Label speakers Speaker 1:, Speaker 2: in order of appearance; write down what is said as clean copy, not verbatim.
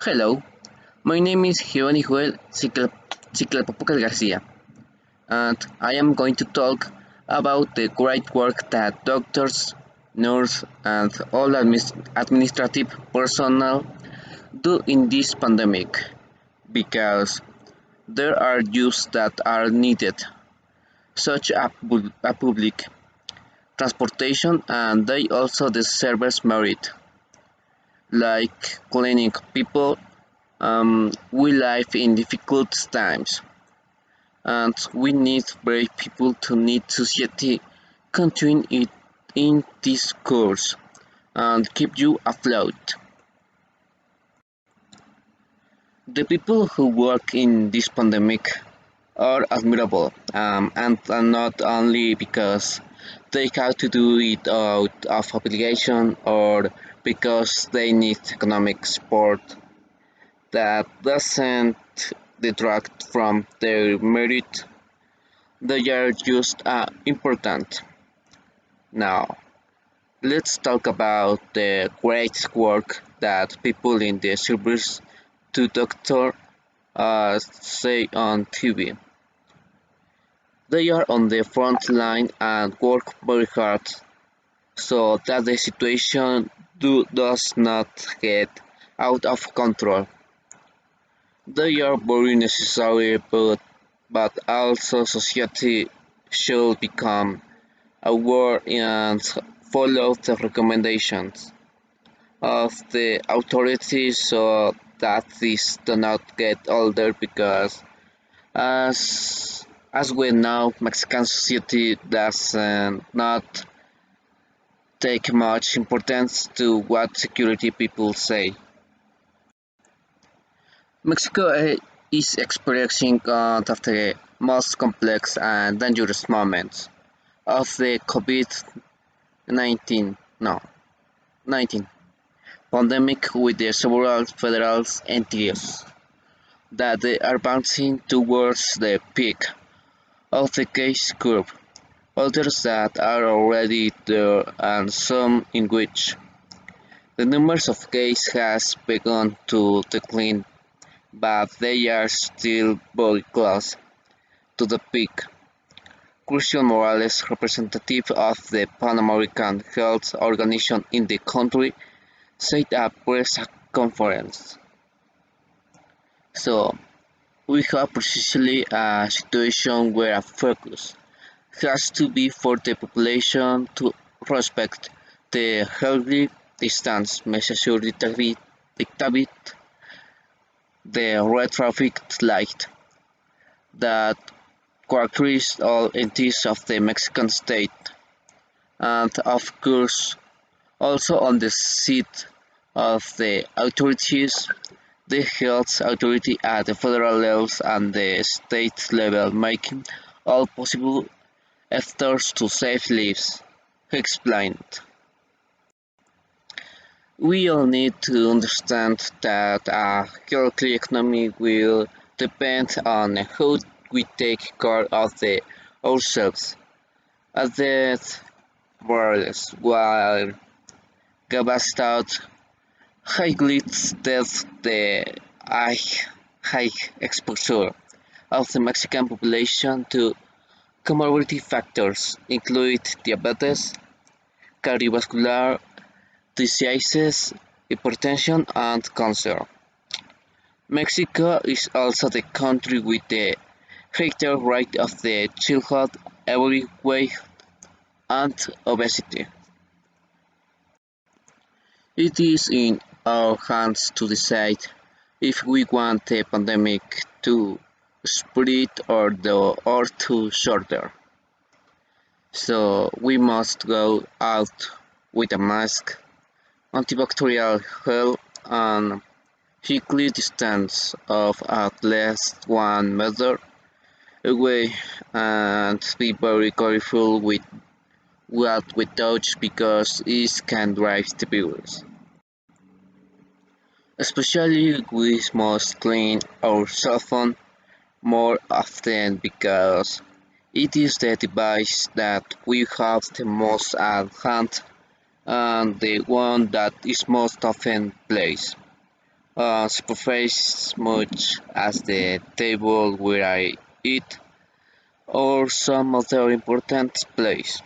Speaker 1: Hello, my name is Giovanni Ciclapapuca Garcia, and I am going to talk about the great work that doctors, nurses, and all administrative personnel do in this pandemic, because there are jobs that are needed, such as public transportation, and they also deserve merit, like cleaning people. We live in difficult times, and we need brave people to lead society, continue it in this course, and keep you afloat. The people who work in this pandemic are admirable, and not only because they have to do it out of obligation or because they need economic support. That doesn't detract from their merit. They are just important. Now, let's talk about the great work that people in the service to doctor say on TV. They are on the front line and work very hard so that the situation does not get out of control. They are very necessary, but also society should become aware and follow the recommendations of the authorities so that this do not get older, because as we know, Mexican society does not take much importance to what security people say. Mexico is experiencing one of the most complex and dangerous moments of the COVID-19 no 19 pandemic, with the several federal entities that they are bouncing towards the peak of the case curve, others that are already there, and some in which the numbers of cases has begun to decline, but they are still very close to the peak. Christian Morales, representative of the Pan American Health Organization in the country, said at a press conference. So, we have precisely a situation where a focus has to be for the population to respect the healthy distance measures dictated the red traffic light that characterize all entities of the Mexican state, and of course also on the seat of the authorities, the health authority at the federal levels and the state level, making all possible efforts to save lives, he explained. We all need to understand that a healthy economy will depend on how we take care of ourselves. As that Morales, while Gabastout highlights that the high, high exposure of the Mexican population to comorbidity factors include diabetes, cardiovascular diseases, hypertension, and cancer. Mexico is also the country with the greater rate of the childhood overweight and obesity. It is in our hands to decide if we want the pandemic to spread or to shorter. So we must go out with a mask, antibacterial gel, and physical distance of at least 1 meter away, and be very careful with what we touch because it can drive the virus. Especially we must clean our cell phone more often because it is the device that we have the most at hand and the one that is most often placed. superface much as the table where I eat or some other important place.